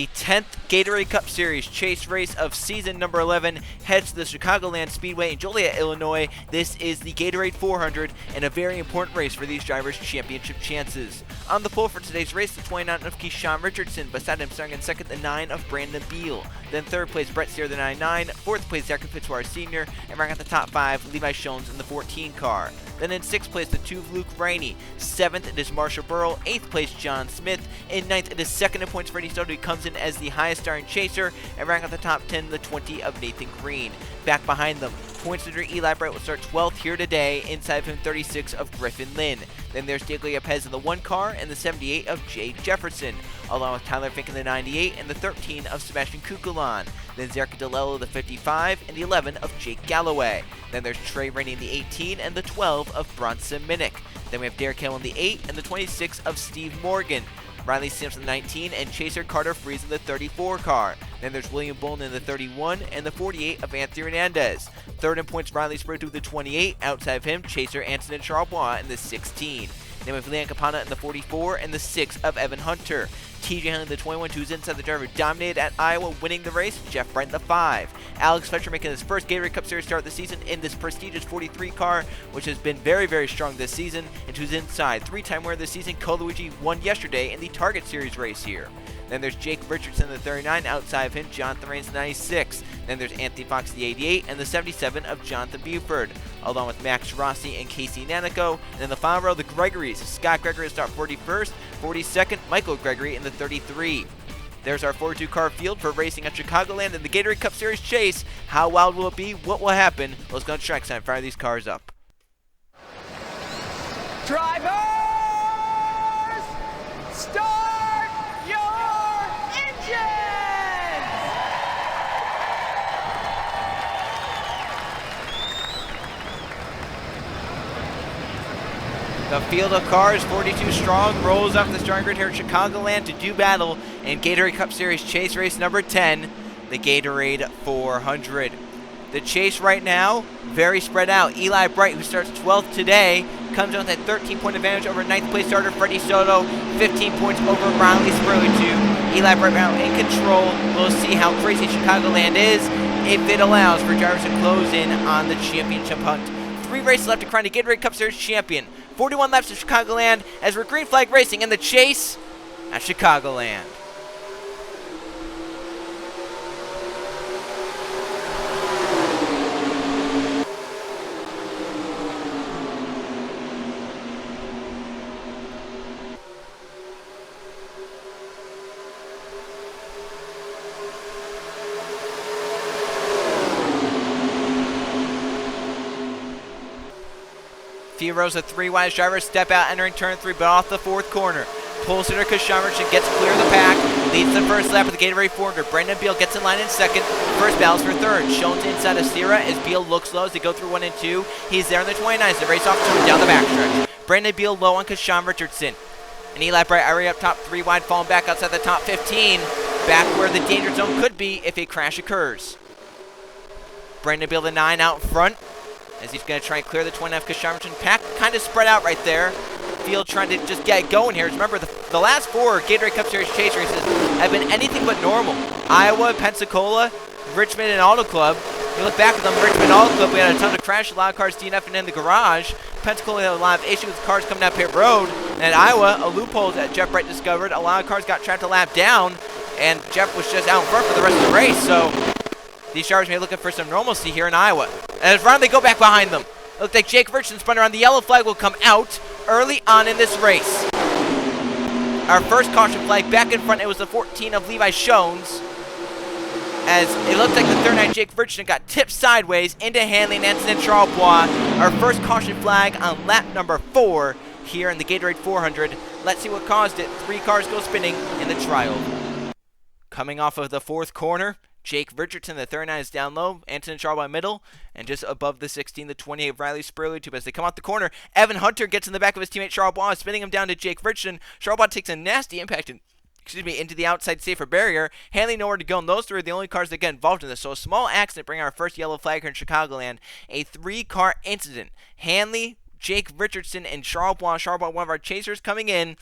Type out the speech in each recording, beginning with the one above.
The 10th Gatorade Cup Series chase race of season number 11 heads to the Chicagoland Speedway in Joliet, Illinois. This is the Gatorade 400 and a very important race for these drivers' championship chances. On the pole for today's race, the 29 of Keyshawn Richardson. Beside him, starting in second, the 9 of Brandon Beal. Then third place, Brett Steer, the 9-9. Fourth place, Zachary Fitzwater Sr. And rounding out the top 5, Levi Shones in the 14 car. Then in 6th place, the 2 of Luke Rainey. 7th, it is Marshall Burrell. 8th place, John Smith. In 9th, it is second in points, Freddie Soto, who comes in as the highest starring chaser. And rounding out the top 10, the 20 of Nathan Green. Back behind them, points leader Eli Bright will start 12th here today. Inside of him, 36 of Griffin Lynn. Then there's Diego Yepez in the 1 car and the 78 of Jake Jefferson, along with Tyler Fink in the 98 and the 13 of Sebastian Kukulon. Then Zerka DeLello, the 55, and the 11 of Jake Galloway. Then there's Trey Rainey in the 18 and the 12 of Bronson Minnick. Then we have Derek Hill in the 8 and the 26 of Steve Morgan. Riley Simpson in the 19 and Chaser Carter Freeze in the 34 car. Then there's William Bolin in the 31 and the 48 of Anthony Hernandez. Third in points, Riley Sprigg with the 28. Outside of him, Chaser Anson and Charbois in the 16. Then we have Leon Capana in the 44 and the 6 of Evan Hunter. TJ Henley in the 21, who's inside the driver, dominated at Iowa, winning the race. Jeff Bright in the 5. Alex Fletcher making his first Gatorade Cup Series start of the season in this prestigious 43 car, which has been very, very strong this season, and who's inside. 3-time winner this season, Coluigi won yesterday in the Target Series race here. Then there's Jake Richardson in the 39, outside of him, Jonathan Raines in the 96. Then there's Anthony Fox in the 88 and the 77 of Jonathan Buford, along with Max Rossi and Casey Nanico. And in the final row, the Gregories. Scott Gregory will start 41st, 42nd, Michael Gregory in the 33. There's our 42 car field for racing at Chicagoland in the Gatorade Cup Series chase. How wild will it be? What will happen? Let's go to track time and fire these cars up. Drivers, start your engines! The field of cars, 42 strong, rolls off the starting grid here at Chicagoland to do battle in Gatorade Cup Series chase race number 10, the Gatorade 400. The chase right now, very spread out. Eli Bright, who starts 12th today, comes in with a 13-point advantage over 9th place starter Freddie Soto, 15 points over Riley Spurley. Eli Bright now in control. We'll see how crazy Chicagoland is if it allows for drivers to close in on the championship hunt. 3 races left to crown a Gatorade Cup Series champion. 41 laps of Chicagoland as we're green flag racing in the chase at Chicagoland. Few rows of 3 wide drivers step out entering turn 3, but off the 4th corner. Pole sitter Keyshawn Richardson gets clear of the pack, leads the first lap of the Gatorade 400. Brandon Beal gets in line in second. First battles for third. Shones inside of Sierra as Beal looks low as they go through 1 and 2. He's there in the 29s to race off to him down the backstretch. Brandon Beal low on Keyshawn Richardson. And Eli Bright already up top, 3 wide, falling back outside the top 15. Back where the danger zone could be if a crash occurs. Brandon Beal the 9 out in front, as he's going to try and clear the 20F Keyshawn Richardson. Pack kind of spread out right there. Field trying to just get it going here. Remember, the last 4 Gatorade Cup Series chase races have been anything but normal. Iowa, Pensacola, Richmond, and Auto Club. You look back at them, Richmond Auto Club, we had a ton of crashes, a lot of cars DNFing in the garage. Pensacola had a lot of issues with cars coming down pit road. And at Iowa, a loophole that Jeff Bright discovered. A lot of cars got trapped a lap down, and Jeff was just out in front for the rest of the race. So these drivers may be looking for some normalcy here in Iowa. And as round they go back behind them. It looks like Jake Richardson spun around. The yellow flag will come out early on in this race. Our first caution flag back in front, it was the 14 of Levi Shones. As it looked like the 39 Jake Richardson got tipped sideways into Hanley, Nansen, and Charbois. Our first caution flag on lap number 4 here in the Gatorade 400. Let's see what caused it. 3 cars go spinning in the trial. Coming off of the 4th corner, Jake Richardson, the 39 is down low. Anton Charbois middle. And just above the 16, the 28 of Riley Spurley. As they come out the corner, Evan Hunter gets in the back of his teammate Charbois, spinning him down to Jake Richardson. Charbois takes a nasty impact into the outside safer barrier. Hanley nowhere to go, and those 3 are the only cars that get involved in this. So a small accident bringing our first yellow flag here in Chicagoland. A 3-car incident. Hanley, Jake Richardson, and Charbois. Charbois, one of our chasers, coming in.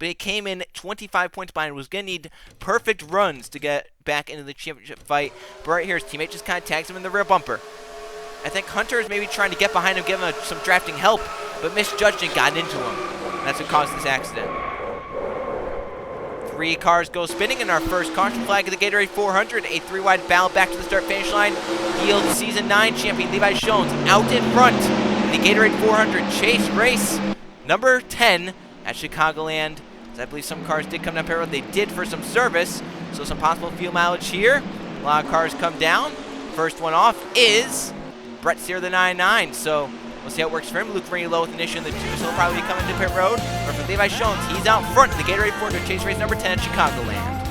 but he came in 25 points behind. Was going to need perfect runs to get back into the championship fight. But right here, his teammate just kind of tags him in the rear bumper. I think Hunter is maybe trying to get behind him, give him some drafting help, but misjudged and got into him. That's what caused this accident. 3 cars go spinning, and our first caution flag of the Gatorade 400. A 3-wide battle back to the start-finish line. Yield Season 9 champion Levi Shones out in front in the Gatorade 400 chase race number 10 at Chicagoland. As I believe some cars did come down pit road. They did for some service, so some possible fuel mileage here. A lot of cars come down. First one off is Brett Sear, the 99. So we'll see how it works for him. Luke Rainey low with initiation in the 2, so he'll probably be coming to pit road. But for Levi Shones, he's out front in the Gatorade 400 chase race number 10 at Chicagoland.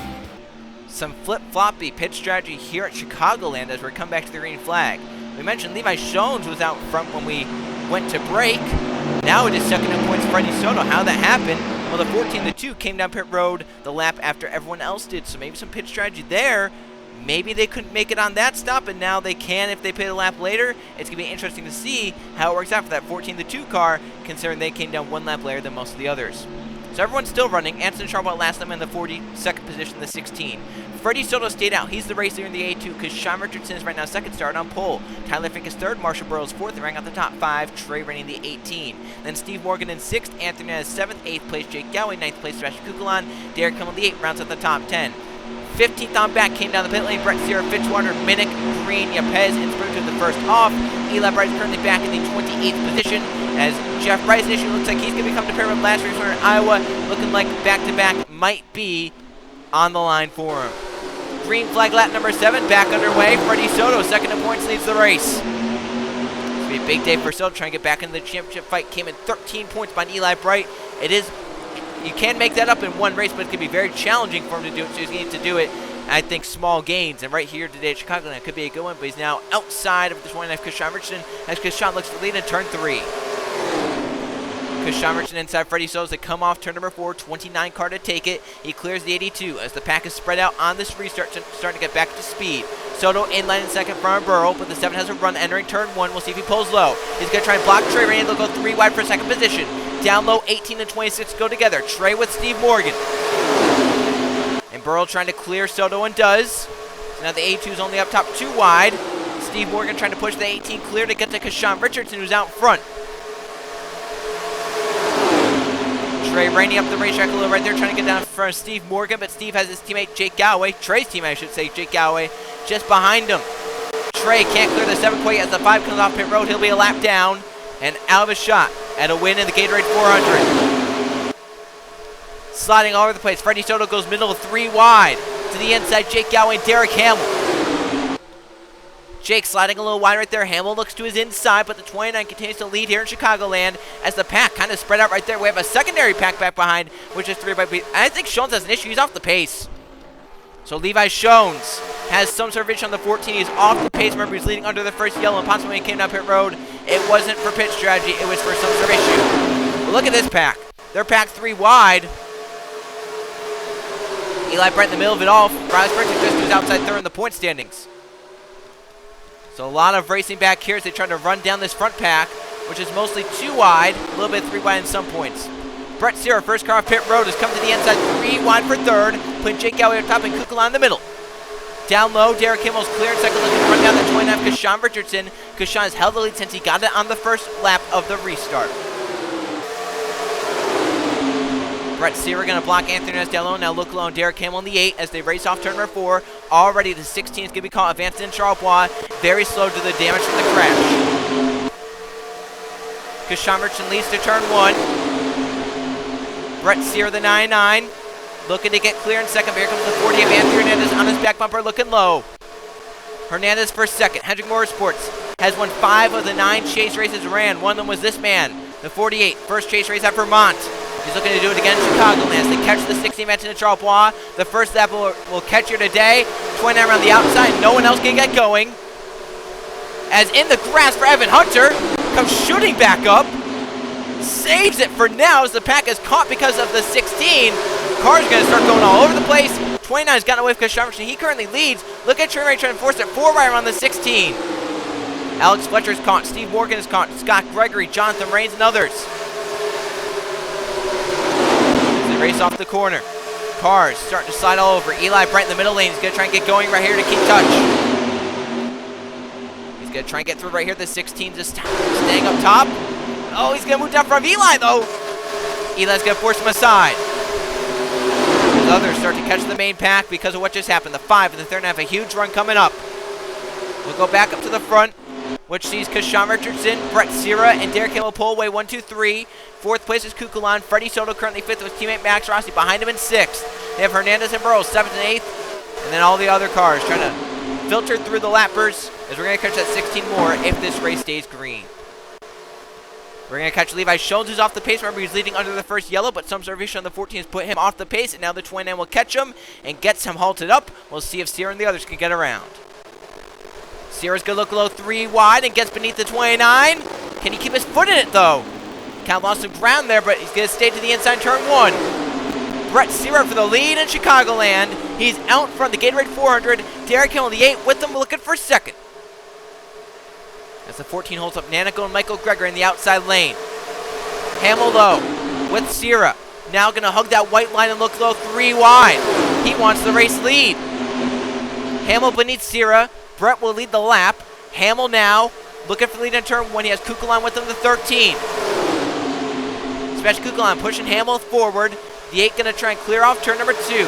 Some flip-floppy pit strategy here at Chicagoland as we come back to the green flag. We mentioned Levi Shones was out front when we went to break. Now it is second in points Freddie Soto. How that happened? Well, the 14-2 came down pit road the lap after everyone else did, so maybe some pit strategy there. Maybe they couldn't make it on that stop, and now they can if they pit a lap later. It's going to be interesting to see how it works out for that 14-2 car, considering they came down 1 lap later than most of the others. So everyone's still running. Anson Charbot last time in the 42nd position, the 16. Freddie Soto stayed out. He's the race leader in the A2 because Sean Richardson is right now second start on pole. Tyler Fink is third. Marshall Burrows fourth. They rang out the top 5. Trey Rainey the 18. Then Steve Morgan in 6th. Anthony Nez 7th. 8th place Jake Galloway. 9th place Sebastian Chicagoland. Derek Kimmel the 8 rounds out the top 10. 15th on back came down the pit lane. Brett Sear, Fitzwater, Minnick, Green, Yepez, and Sprinter the first off. Eli Bright is currently back in the 28th position as Jeff Bryce initially looks like he's going to become the pair with last race winner in Iowa. Looking like back-to-back might be on the line for him. Green flag lap number 7 back underway. Freddie Soto, second in points, leads the race. It's going to be a big day for Soto trying to get back into the championship fight. Came in 13 points behind Eli Bright. You can make that up in one race, but it's going to be very challenging for him to do it, so he's going to need to do it, I think, small gains. And right here today at Chicagoland, it could be a good one, but he's now outside of the 29th Sean Richardson as Sean looks for lead in turn 3. Sean Richardson inside Freddie Soto. They come off turn number 4, 29 car to take it. He clears the 82 as the pack is spread out on this restart, starting to get back to speed. Soto inline in second from Burrow, but the 7 has a run entering turn 1. We'll see if he pulls low. He's going to try and block Trey Rainey. They'll go 3 wide for second position. Down low, 18 and 26 go together. Trey with Steve Morgan. And Burrow trying to clear Soto and does. So now the A2's only up top 2 wide. Steve Morgan trying to push the 18 clear to get to Sean Richardson, who's out front. Trey Rainey up the racetrack a little right there, trying to get down in front of Steve Morgan, but Steve has his teammate Jake Galloway, Trey's teammate I should say, Jake Galloway, just behind him. Trey can't clear the 7 quite as the 5 comes off pit road. He'll be a lap down and out of a shot at a win in the Gatorade 400. Sliding all over the place, Freddie Soto goes middle 3 wide. To the inside, Jake Galloway and Derek Hamill. Jake sliding a little wide right there. Hamill looks to his inside, but the 29 continues to lead here in Chicagoland as the pack kind of spread out right there. We have a secondary pack back behind, which is 3 by. I think Shones has an issue. He's off the pace. So Levi Shones has some sort of issue on the 14. He's off the pace. Remember, he's leading under the first yellow, and possibly when he came down pit road, it wasn't for pit strategy. It was for some sort of issue. But look at this pack. They're packed 3 wide. Eli Brett in the middle of it all. Riley Sprinter just who's outside third in the point standings. So a lot of racing back here as they try to run down this front pack, which is mostly 2 wide, a little bit 3 wide in some points. Brett Sear, first car off pit road, has come to the inside, 3 wide for third, putting Jake Galloway on top and Kukalon in the middle. Down low, Derek Kimmel's clear in second, looking to run down the 29 Sean Richardson. Sean has held the lead since he got it on the first lap of the restart. Brett Sear going to block Anthony Nez down low. Now look low on Derek Hamill in the 8 as they race off turn number 4. Already the 16 is going to be called advanced in Charlevoix. Very slow to the damage from the crash. Sean Richardson leads to turn 1. Brett Sear, the 99, looking to get clear in second. But here comes the 40 of Anthony Hernandez on his back bumper, looking low. Hernandez for second. Hendrick Motorsports has won 5 of the 9 chase races ran. One of them was this man, the 48. First chase race at Vermont. He's looking to do it again in Chicagoland as they catch the 16 match in Charlevoix. The first lap will catch here today. 29 around the outside. No one else can get going. As in the grass for Evan Hunter. Comes shooting back up. Saves it for now as the pack is caught because of the 16. Car's going to start going all over the place. 29's gotten away from Sean Richardson. He currently leads. Look at Trey Ray trying to force it 4 right around the 16. Alex Fletcher is caught. Steve Morgan is caught. Scott Gregory, Jonathan Rains, and others. Race off the corner. Cars starting to slide all over. Eli Bright in the middle lane. He's going to try and get going right here to keep touch. He's going to try and get through right here. The 16 just staying up top. Oh, he's going to move down from Eli, though. Eli's going to force him aside. The others start to catch the main pack because of what just happened. The 5 and the 3rd have a huge run coming up. We'll go back up to the front, which sees Richardson, Brett Sierra, and Derek Hamill pull away 1, 2, 3. 4th place is Chicagoland. Freddie Soto currently 5th with teammate Max Rossi behind him in 6th. They have Hernandez and Burrows 7th and 8th. And then all the other cars trying to filter through the lappers as we're going to catch that 16 more if this race stays green. We're going to catch Levi Shones, who's off the pace. Remember, he's leading under the first yellow, but some observation on the 14 has put him off the pace, and now the 29 will catch him and gets him halted up. We'll see if Sierra and the others can get around. Sierra's going to look low 3 wide and gets beneath the 29. Can he keep his foot in it, though? Kind of lost some ground there, but he's going to stay to the inside turn 1. Brett Sierra for the lead in Chicagoland. He's out in front of the Gatorade 400. Derek Hill in the 8 with them looking for 2nd. As the 14 holds up Nanico and Michael Greger in the outside lane. Hamill low with Sierra. Now going to hug that white line and look low 3 wide. He wants the race lead. Hamill beneath Sierra. Brett will lead the lap. Hamill now looking for the lead in turn 1. He has Chicagoland with him, the 13. Special Chicagoland pushing Hamill forward. The 8 going to try and clear off turn number 2. Going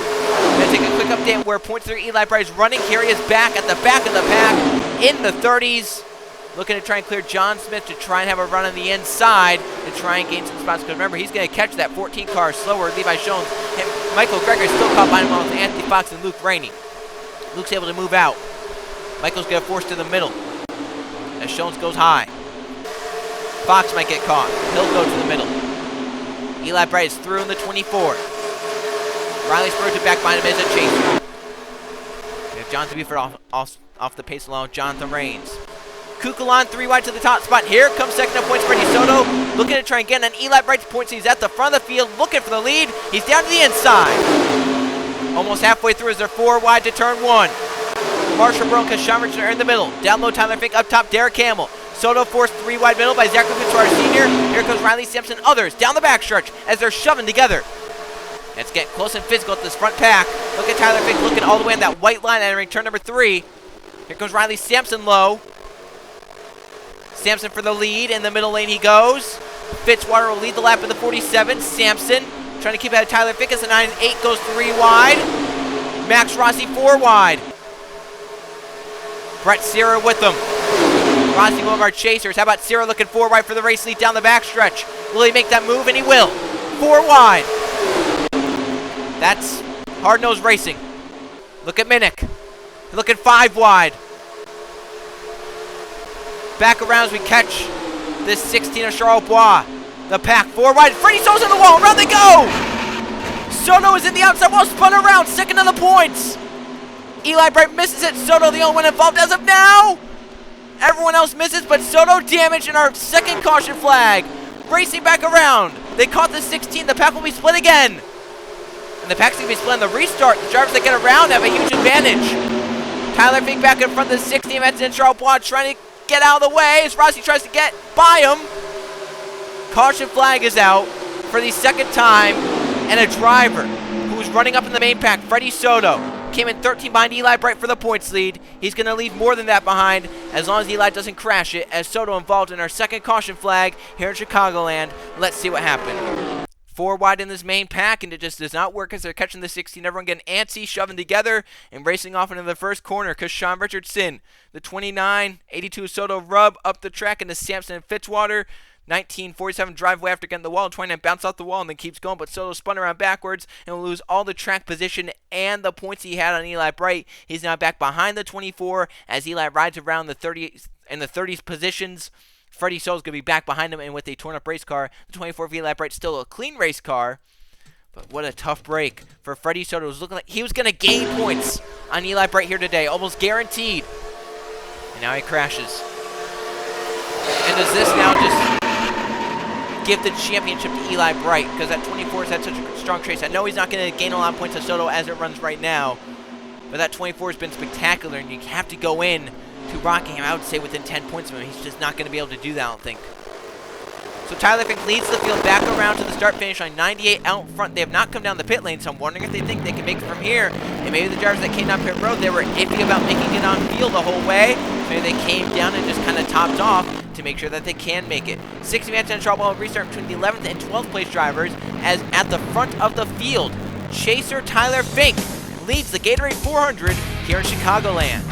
to take a quick update where points there. Eli Bright is running. Here he is back at the back of the pack in the 30s. Looking to try and clear John Smith to try and have a run on the inside to try and gain some spots. Because remember, he's going to catch that 14 car slower. Levi Shones. And Michael Greger is still caught behind him with Anthony Fox and Luke Rainey. Luke's able to move out. Michael's going to force to the middle as Shones goes high. Fox might get caught. He'll go to the middle. Eli Bright is through in the 24. Riley Spurgeon back behind him as a chaser. We have Jonathan Buford off the pace along with Jonathan Rains. Chicagoland 3 wide to the top spot. Here comes second up points Freddie Soto. Looking to try and get on Eli Bright's points. He's at the front of the field looking for the lead. He's down to the inside. Almost halfway through as they're 4 wide to turn 1. Marshall Brown, Sean Richardson are in the middle. Down low, Tyler Fink up top, Derek Hamill. Soto forced 3 wide middle by Zachary Fitzwater Sr. Here comes Riley Sampson. Others down the backstretch as they're shoving together. It's getting close and physical at this front pack. Look at Tyler Fink looking all the way on that white line entering turn number 3. Here comes Riley Sampson low. Sampson for the lead. In the middle lane he goes. Fitzwater will lead the lap in the 47. Sampson trying to keep ahead of Tyler Fink as the 9 and 8 goes 3 wide. Max Rossi 4 wide. Brett Sierra with them. Rossi, one of our chasers. How about Sierra looking 4 wide for the race lead down the backstretch? Will he make that move? And he will. 4 wide. That's hard-nosed racing. Look at Minnick. Looking 5 wide. Back around as we catch this 16 of Charles Bois. The pack 4 wide. Freddie Soto's on the wall. Around they go. Soto is in the outside wall. Spun around. Second on the points. Eli Bright misses it. Soto the only one involved as of now. Everyone else misses, but Soto damaged in our second caution flag. Racing back around. They caught the 16. The pack will be split again. And the pack's going to be split on the restart. The drivers that get around have a huge advantage. Tyler Fink back in front of the 16. That's in Charles Bois trying to get out of the way as Rossi tries to get by him. Caution flag is out for the second time. And a driver who's running up in the main pack, Freddie Soto, came in 13 behind Eli Bright for the points lead. He's going to leave more than that behind as long as Eli doesn't crash it, as Soto involved in our second caution flag here in Chicagoland. Let's see what happened. 4 wide in this main pack, and it just does not work as they're catching the 16. Everyone getting antsy, shoving together, and racing off into the first corner. Sean Richardson, the 29, 82 Soto rub up the track into Sampson and Fitzwater. 1947 driveway after getting the wall. 29 bounce off the wall and then keeps going, but Soto spun around backwards and will lose all the track position and the points he had on Eli Bright. He's now back behind the 24 as Eli rides around the 30 in the 30s positions. Freddie Soto's going to be back behind him and with a torn-up race car. The 24 for Eli Bright still a clean race car, but what a tough break for Freddie Soto. It was looking like he was going to gain points on Eli Bright here today, almost guaranteed. And now he crashes. And does this now just give the championship to Eli Bright, because that 24 has had such a strong trace. I know he's not going to gain a lot of points to Soto as it runs right now, but that 24 has been spectacular, and you have to go in to Rockingham, I would say, within 10 points of him. He's just not going to be able to do that, I don't think. So Tyler Fink leads the field back around to the start-finish line, 98 out front. They have not come down the pit lane, so I'm wondering if they think they can make it from here. And maybe the drivers that came down pit road, they were iffy about making it on field the whole way. Maybe they came down and just kind of topped off to make sure that they can make it. 60 minutes in trouble will restart between the 11th and 12th place drivers, as at the front of the field, Chaser Tyler Fink leads the Gatorade 400 here in Chicagoland.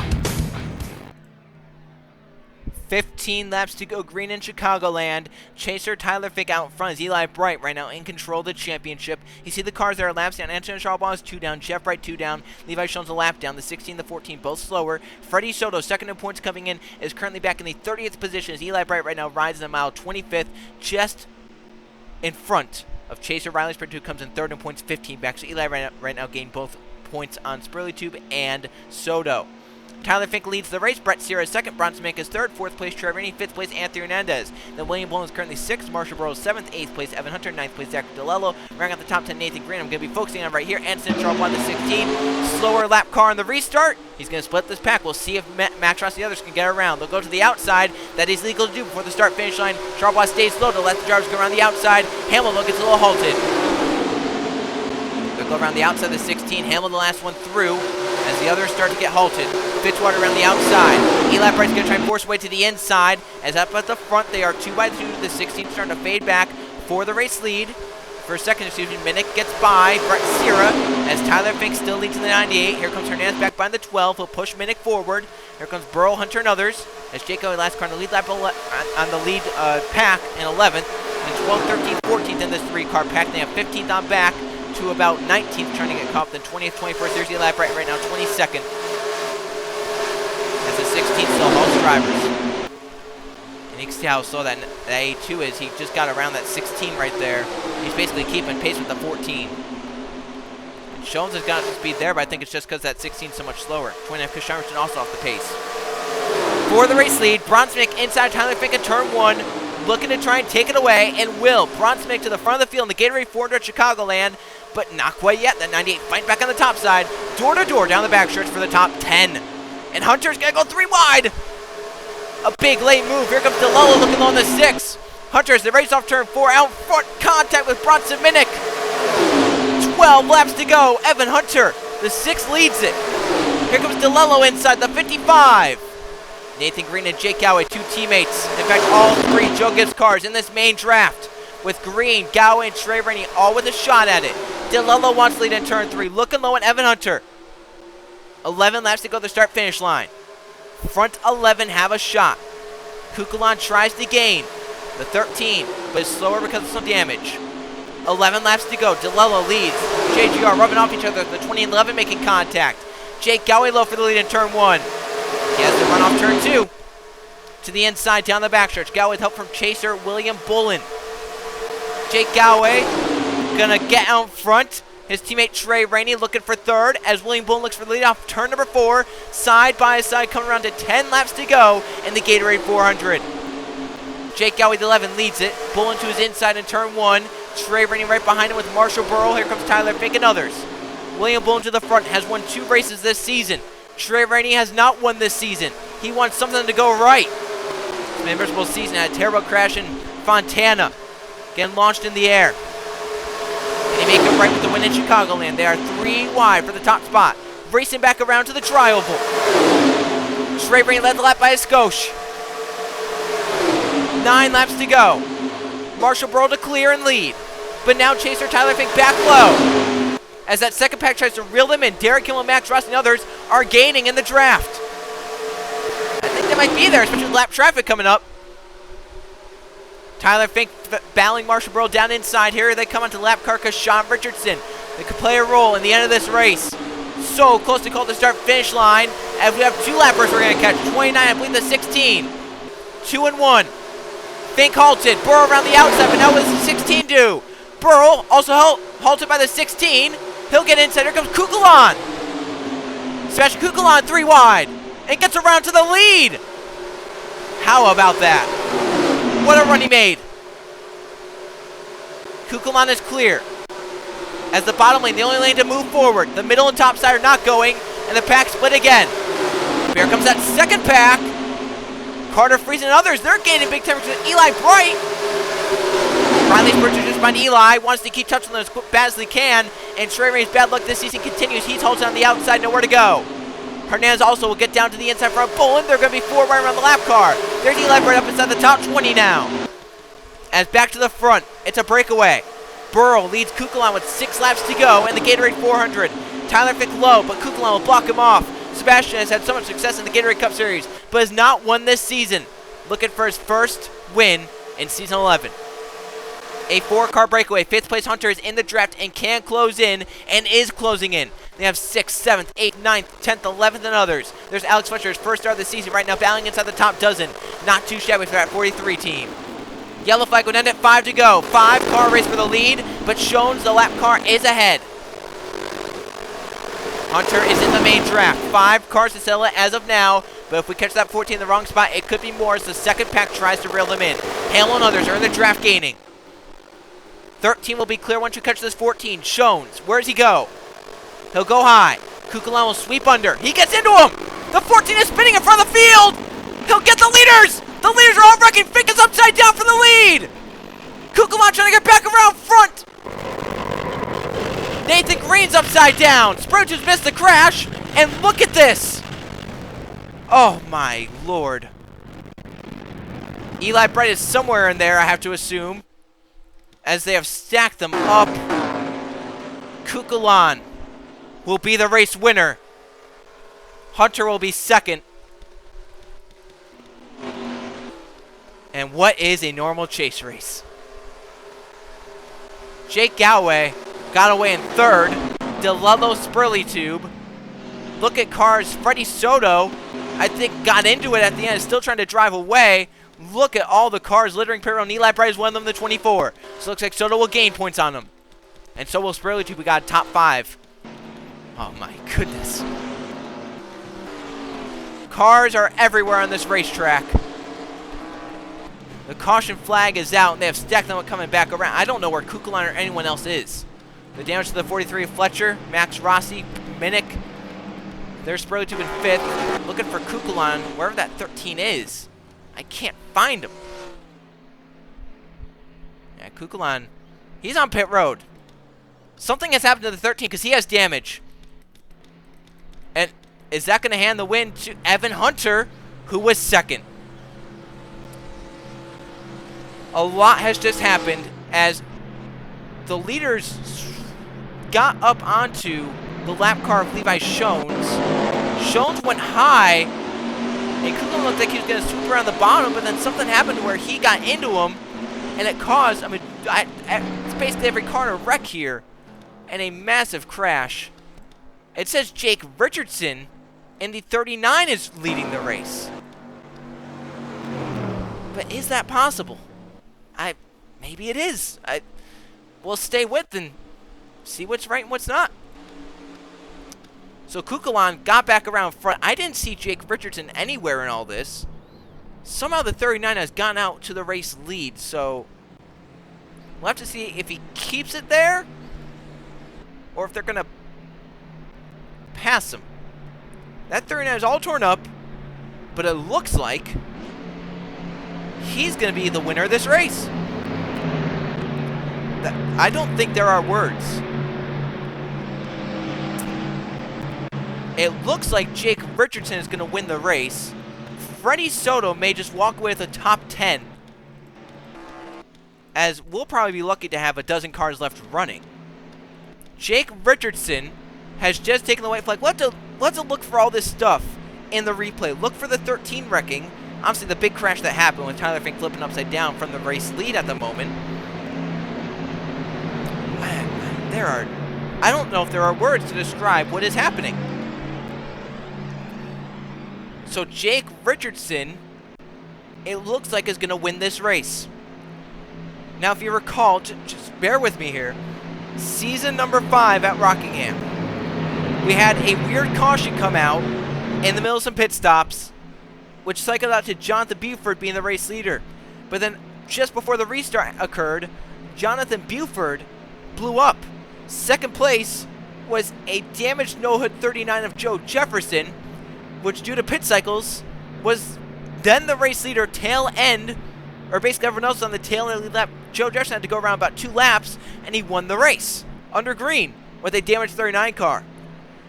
15 laps to go green in Chicagoland. Chaser Tyler Fink out in front is Eli Bright right now in control of the championship. You see the cars that are laps down. Anton Charbonneau is 2 down. Jeff Bright 2 down. Levi Schoen's a lap down. The 16, the 14, both slower. Freddie Soto, second in points coming in, is currently back in the 30th position as Eli Bright right now rides in the mile 25th, just in front of Chaser Riley Sprint, who comes in third in points, 15 back. So Eli right now gained both points on Spurley Tube and Soto. Tyler Fink leads the race. Brett Sierra is second. Bronson Mink is third. Fourth place, Trevor Rainey. Fifth place, Anthony Hernandez. Then William Bullen is currently sixth. Marshall Burrows seventh. Eighth place, Evan Hunter. Ninth place, Zach DeLello. Rounding out the top 10, Nathan Green. I'm going to be focusing on right here. Anderson Charbonneau, the 16. Slower lap car on the restart. He's going to split this pack. We'll see if Max Ross and the others can get around. They'll go to the outside. That is legal to do before the start-finish line. Charbonneau stays slow to let the drivers go around the outside. Hamilton gets a little halted. They'll go around the outside of the 16. Hamilton the last one through as the others start to get halted. Fitzwater around the outside. Eli Bright's going to try and force away to the inside. As up at the front, they are 2 by 2. The 16 starting to fade back for the race lead. For a second, Minnick gets by Brett Sierra as Tyler Fink still leads in the 98. Here comes Hernandez back behind the 12. He'll push Minnick forward. Here comes Burrow, Hunter, and others. As Jake Owen last car on the lead lap on the lead pack in 11th. And 12th, 13th, 14th in this 3-car pack. They have 15th on back to about 19th, trying to get caught. Then 20th, 21st. There's Eli Bright right now, 22nd. As the 16 still halts drivers. And you can see how slow that A2 is. He just got around that 16 right there. He's basically keeping pace with the 14. And Jones has got some speed there, but I think it's just because that 16 is so much slower. 29th, Chris Shimerson also off the pace. For the race lead, Bronsmick inside Tyler Fink in turn 1, looking to try and take it away, and will. Bronsmick to the front of the field in the Gatorade 400 Chicagoland, but not quite yet. That 98 fighting back on the top side, door to door down the back stretch for the top 10. And Hunter's going to go 3 wide. A big late move. Here comes DeLello looking low on the 6. Hunter's the race off turn 4. Out front, contact with Bronson Minnick. 12 laps to go. Evan Hunter, the 6 leads it. Here comes DeLello inside the 55. Nathan Green and Jake Goway, 2 teammates. In fact, all 3 Joe Gibbs cars in this main draft. With Green, Goway, and Trey Rainey all with a shot at it. DeLello wants to lead in turn 3. Looking low on Evan Hunter. 11 laps to go to the start-finish line. Front 11 have a shot. Kukulon tries to gain the 13, but is slower because of some damage. 11 laps to go. DeLello leads. JGR rubbing off each other. The 20 and 11 making contact. Jake Goway low for the lead in turn 1. He has to run off turn 2. To the inside, down the backstretch. Goway with help from Chaser William Bullen. Jake Goway gonna get out front. His teammate Trey Rainey looking for third as William Bullen looks for the lead off turn number 4. Side by side, coming around to 10 laps to go in the Gatorade 400. Jake Goway, the 11, leads it. Bullen to his inside in turn 1. Trey Rainey right behind him with Marshall Burrow. Here comes Tyler Fink and others. William Bullen to the front, has won 2 races this season. Trey Rainey has not won this season. He wants something to go right. It's been a miserable season. Had a terrible crash in Fontana. Getting launched in the air. And he make it right with the win in Chicagoland. They are 3 wide for the top spot. Racing back around to the tri-oval. Trey Rainey led the lap by a skosh. 9 laps to go. Marshall Burrow to clear and lead. But now Chaser Tyler Fink back low. As that second pack tries to reel them in, Derek Kimmel, Max Ross, and others are gaining in the draft. I think they might be there, especially with lap traffic coming up. Tyler Fink battling Marshall Burrow down inside. Here they come onto the lap car, Sean Richardson. They could play a role in the end of this race. So close to call the start-finish line. As we have 2 lappers we're going to catch. 29, I believe the 16. 2 and 1. Fink halted. Burrow around the outside, but now what does the 16 do? Burrow also halted by the 16. He'll get inside. Here comes Kukulon. Sebastian Kukulon 3 wide. And gets around to the lead. How about that? What a run he made. Kukulon is clear. As the bottom lane, the only lane to move forward. The middle and top side are not going. And the pack split again. Here comes that second pack. Carter Freeze and others, they're gaining big time. Eli Bright Riley's purchased just by Eli. Wants to keep touching them as bad as he can. And Trey Ray's bad luck this season continues. He's halted on the outside, nowhere to go. Hernandez also will get down to the inside front. Bolin, they're going to be 4 right around the lap car. There's Eli right up inside the top 20 now. As back to the front, it's a breakaway. Burrow leads Kukulon with 6 laps to go in the Gatorade 400. Tyler Fick low, but Kukulon will block him off. Sebastian has had so much success in the Gatorade Cup Series, but has not won this season. Looking for his first win in Season 11. A 4-car breakaway. 5th place Hunter is in the draft and can close in, and is closing in. They have 6th, 7th, 8th, 9th, 10th, 11th, and others. There's Alex Fletcher's first start of the season right now, battling inside the top dozen. Not too shabby for that 43 team. Yellow flag would end at 5 to go. 5-car race for the lead, but Shones, the lap car, is ahead. Hunter is in the main draft. 5 cars to settle it as of now, but if we catch that 14 in the wrong spot, it could be more as the second pack tries to reel them in. Hale and others are in the draft gaining. 13 will be clear once you catch this 14. Shones, where does he go? He'll go high. Kukulon will sweep under. He gets into him! The 14 is spinning in front of the field! He'll get the leaders! The leaders are all wrecking. Fick is upside down for the lead! Kukulon trying to get back around front! Nathan Green's upside down. Spruce's missed the crash. And look at this. Oh my lord. Eli Bright is somewhere in there, I have to assume, as they have stacked them up. Kukulon will be the race winner. Hunter will be second. And what is a normal chase race? Jake Galway got away in 3rd. DeLello Spurley-Tube. Look at cars. Freddie Soto, I think, got into it at the end. Still trying to drive away. Look at all the cars littering pit road. Eli Bright is one of them, the 24. So it looks like Soto will gain points on him. And so will Spurley-Tube. We got top 5. Oh my goodness. Cars are everywhere on this racetrack. The caution flag is out, and they have stacked them coming back around. I don't know where Kukulon or anyone else is. The damage to the 43 of Fletcher, Max Rossi, Minnick. There's Spurley-Tube in 5th. Looking for Kukulon, wherever that 13 is. I can't find him. Yeah, Kukulon, he's on pit road. Something has happened to the 13 because he has damage. And is that going to hand the win to Evan Hunter, who was 2nd? A lot has just happened as the leaders got up onto the lap car of Levi Shones. Shones went high, and Kukulon looked like he was going to swoop around the bottom, but then something happened where he got into him, and it caused, it's basically every car to wreck here, and a massive crash. It says Jake Richardson in the 39 is leading the race. But is that possible? Maybe it is. We'll stay with and see what's right and what's not. So Kukulon got back around front. I didn't see Jake Richardson anywhere in all this. Somehow the 39 has gone out to the race lead, so we'll have to see if he keeps it there or if they're going to pass him. That 39 is all torn up, but it looks like he's going to be the winner of this race. I don't think there are words. It looks like Jake Richardson is going to win the race. Freddie Soto may just walk away with a top 10, as we'll probably be lucky to have a dozen cars left running. Jake Richardson has just taken the white flag. Let's look for all this stuff in the replay. Look for the 13 wrecking. Obviously, the big crash that happened with Tyler Fink flipping upside down from the race lead at the moment. I don't know if there are words to describe what is happening. So Jake Richardson, it looks like, is going to win this race. Now, if you recall, just bear with me here. Season number 5 at Rockingham, we had a weird caution come out in the middle of some pit stops, which cycled out to Jonathan Buford being the race leader. But then, just before the restart occurred, Jonathan Buford blew up. Second place was a damaged no-hood 39 of Joe Jefferson, which, due to pit cycles, was then the race leader tail end, or basically everyone else on the tail end lap Joe Jefferson had to go around about 2 laps, and he won the race under green with a damaged 39 car.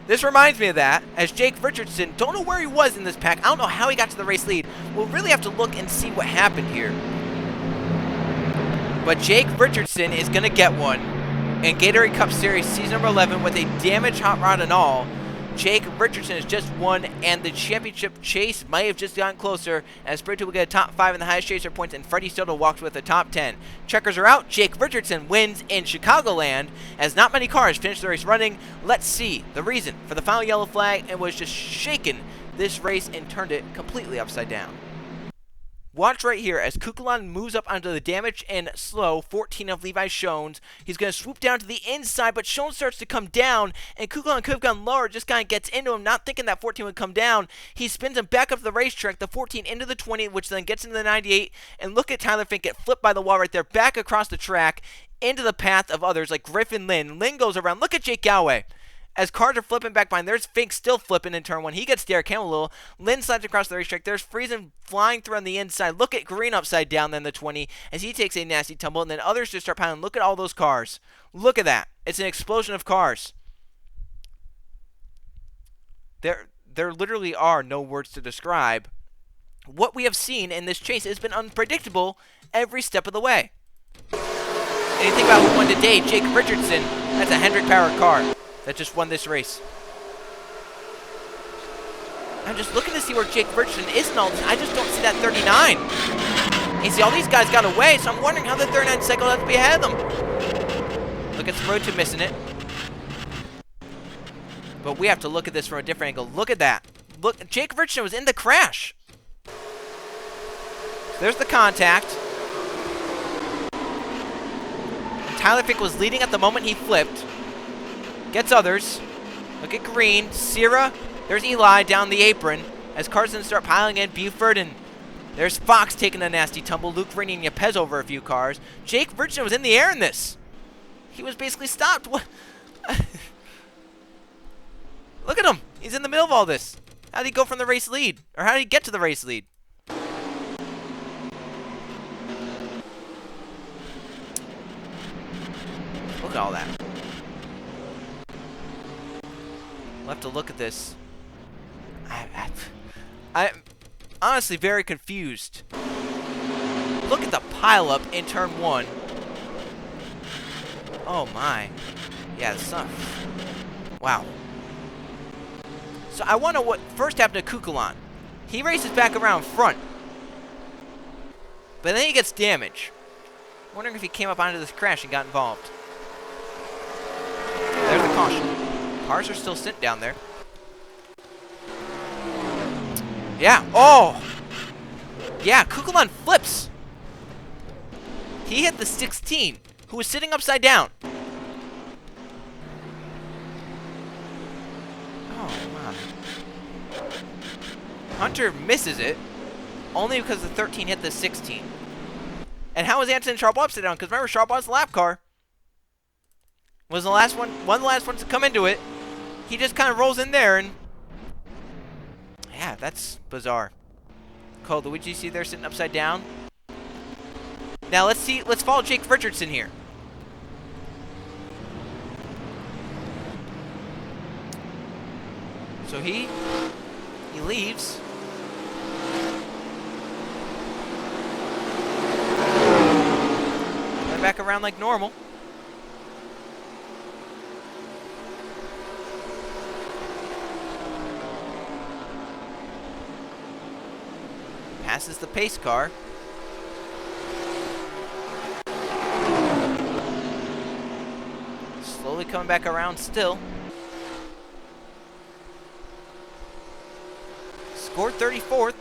This reminds me of that, as Jake Richardson, don't know where he was in this pack. I don't know how he got to the race lead. We'll really have to look and see what happened here. But Jake Richardson is going to get one in Gatorade Cup Series Season number 11 with a damaged hot rod and all. Jake Richardson has just won, and the championship chase might have just gotten closer, as Sprinter will get a top 5 in the highest chaser points, and Freddie Soto walks with a top 10. Checkers are out. Jake Richardson wins in Chicagoland, as not many cars finished the race running. Let's see the reason for the final yellow flag, and was just shaking this race and turned it completely upside down. Watch right here as Chicagoland moves up onto the damaged and slow 14 of Levi Schoen's. He's going to swoop down to the inside, but Schoen starts to come down, and Chicagoland could have gone lower, just kind of gets into him, not thinking that 14 would come down. He spins him back up to the racetrack, the 14 into the 20, which then gets into the 98, and look at Tyler Fink get flipped by the wall right there, back across the track, into the path of others like Griffin Lynn. Lynn goes around. Look at Jake Galway. As cars are flipping back behind, there's Fink still flipping in turn 1. He gets Derek Hamill a little. Lynn slides across the racetrack. There's Friesen flying through on the inside. Look at Green upside down then the 20 as he takes a nasty tumble. And then others just start piling. Look at all those cars. Look at that. It's an explosion of cars. There literally are no words to describe. What we have seen in this chase has been unpredictable every step of the way. And you think about who won today, Jake Richardson. That's a Hendrick-powered car that just won this race. I'm just looking to see where Jake Richardson is in all this. I just don't see that 39. And you see, all these guys got away, so I'm wondering how the 39 cycle has to be ahead of them. Look at Sproto missing it. But we have to look at this from a different angle. Look at that. Look, Jake Richardson was in the crash. There's the contact. Tyler Fink was leading at the moment he flipped. Gets others. Look at Green, Sierra. There's Eli down the apron as Carson start piling in. Buford, and there's Fox taking a nasty tumble. Luke Rainey and Yepez over a few cars. Jake Richardson was in the air in this. He was basically stopped. What? Look at him. He's in the middle of all this. How did he go from the race lead? Or how did he get to the race lead? Look at all that. We'll have to look at this. I'm honestly very confused. Look at the pileup in turn 1. Oh my. Yeah, it's not. Wow. So I wonder what first happened to Chicagoland. He races back around front. But then he gets damaged. Wondering if he came up onto this crash and got involved. There's the caution. Cars are still sitting down there. Yeah. Oh! Yeah, Chicagoland flips. He hit the 16, who was sitting upside down. Oh, my. Hunter misses it, only because the 13 hit the 16. And how was Anton Charbonneau upside down? Because remember, Charbonneau's lap car was the last one of the last ones to come into it. He just kind of rolls in there, and yeah, that's bizarre. Cole, Luigi, you see there sitting upside down? Now let's follow Jake Richardson here. So he leaves. Right back around like normal. Passes the pace car. Slowly coming back around still. Scored 34th.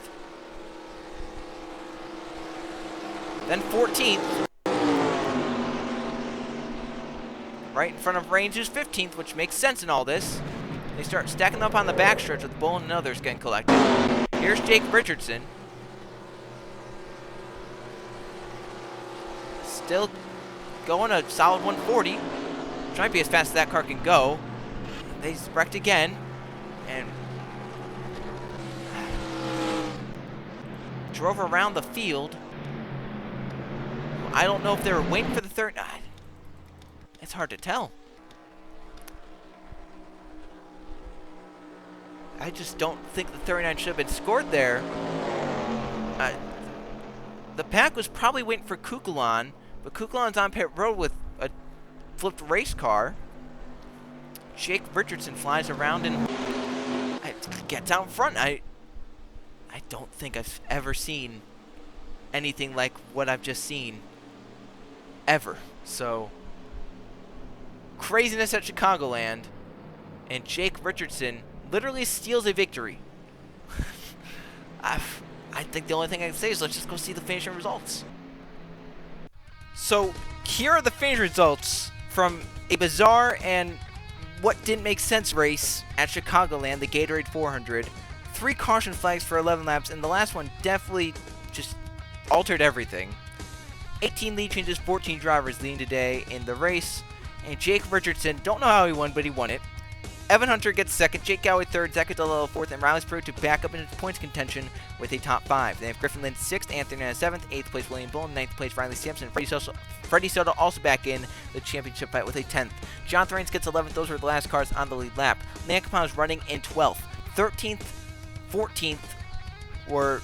Then 14th. Right in front of Reigns, who's 15th, which makes sense in all this. They start stacking up on the backstretch with Bullen and others getting collected. Here's Jake Richardson. Still going a solid 140. Which might be as fast as that car can go. They wrecked again. And drove around the field. I don't know if they were waiting for the third. It's hard to tell. I just don't think the 39 should have been scored there. The pack was probably waiting for Chicagoland, but Chicagoland's on pit road with a flipped race car. Jake Richardson flies around and gets out front. I don't think I've ever seen anything like what I've just seen ever. So, craziness at Chicagoland, and Jake Richardson literally steals a victory. I think the only thing I can say is let's just go see the finishing results. So here are the finishing results from a bizarre and what didn't make sense race at Chicagoland, the Gatorade 400. 3 caution flags for 11 laps, and the last one definitely just altered everything. 18 lead changes, 14 drivers leading today in the race. And Jake Richardson, don't know how he won, but he won it. Evan Hunter gets second, Jake Galloway third, Zach Adolo fourth, and Riley Spruill to back up into points contention with a top 5. They have Griffin Lynn sixth, Anthony Nana seventh, 8th place William Bull, 9th place Riley Sampson, Freddie Soto also back in the championship fight with a 10th. Jonathan Rains gets 11th, those were the last cars on the lead lap. Leon Capone is running in 12th. 13th, 14th were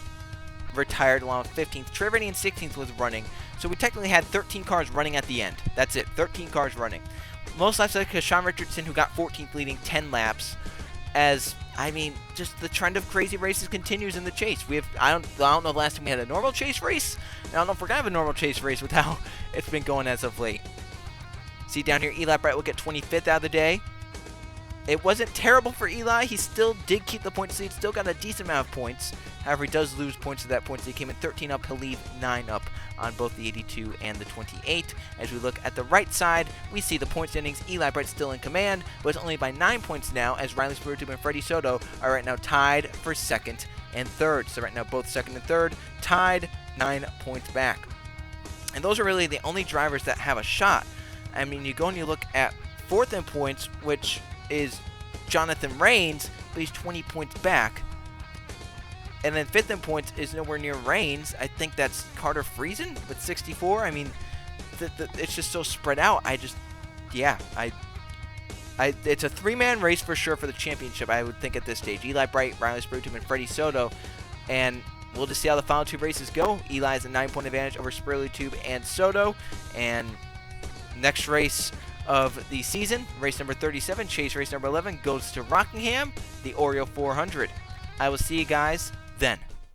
retired along with 15th. Trey Rainey in 16th was running. So we technically had 13 cars running at the end. That's it, 13 cars running. Most laps like Sean Richardson, who got 14th, leading 10 laps. As, I mean, just the trend of crazy races continues in the chase. I don't know the last time we had a normal chase race. I don't know if we're going to have a normal chase race with how it's been going as of late. See down here, Eli Bright will get 25th out of the day. It wasn't terrible for Eli. He still did keep the points lead, still got a decent amount of points. However, he does lose points to that point, so he came in 13 up. He'll leave 9 up on both the 82 and the 28. As we look at the right side, we see the point standings. Eli Bright still in command, but it's only by 9 points now, as Riley Spruill and Freddie Soto are right now tied for second and third. So right now, both second and third tied, 9 points back. And those are really the only drivers that have a shot. I mean, you go and you look at fourth in points, which is Jonathan Rains, but he's 20 points back. And then fifth in points is nowhere near Rains. I think that's Carter Friesen with 64. I mean, it's just so spread out. It's a 3-man race for sure for the championship, I would think, at this stage. Eli Bright, Riley Spruill, and Freddie Soto. And we'll just see how the final 2 races go. Eli has a 9-point advantage over Spruill and Soto. And next race of the season, race number 37, chase race number 11, goes to Rockingham, the Oreo 400. I will see you guys then.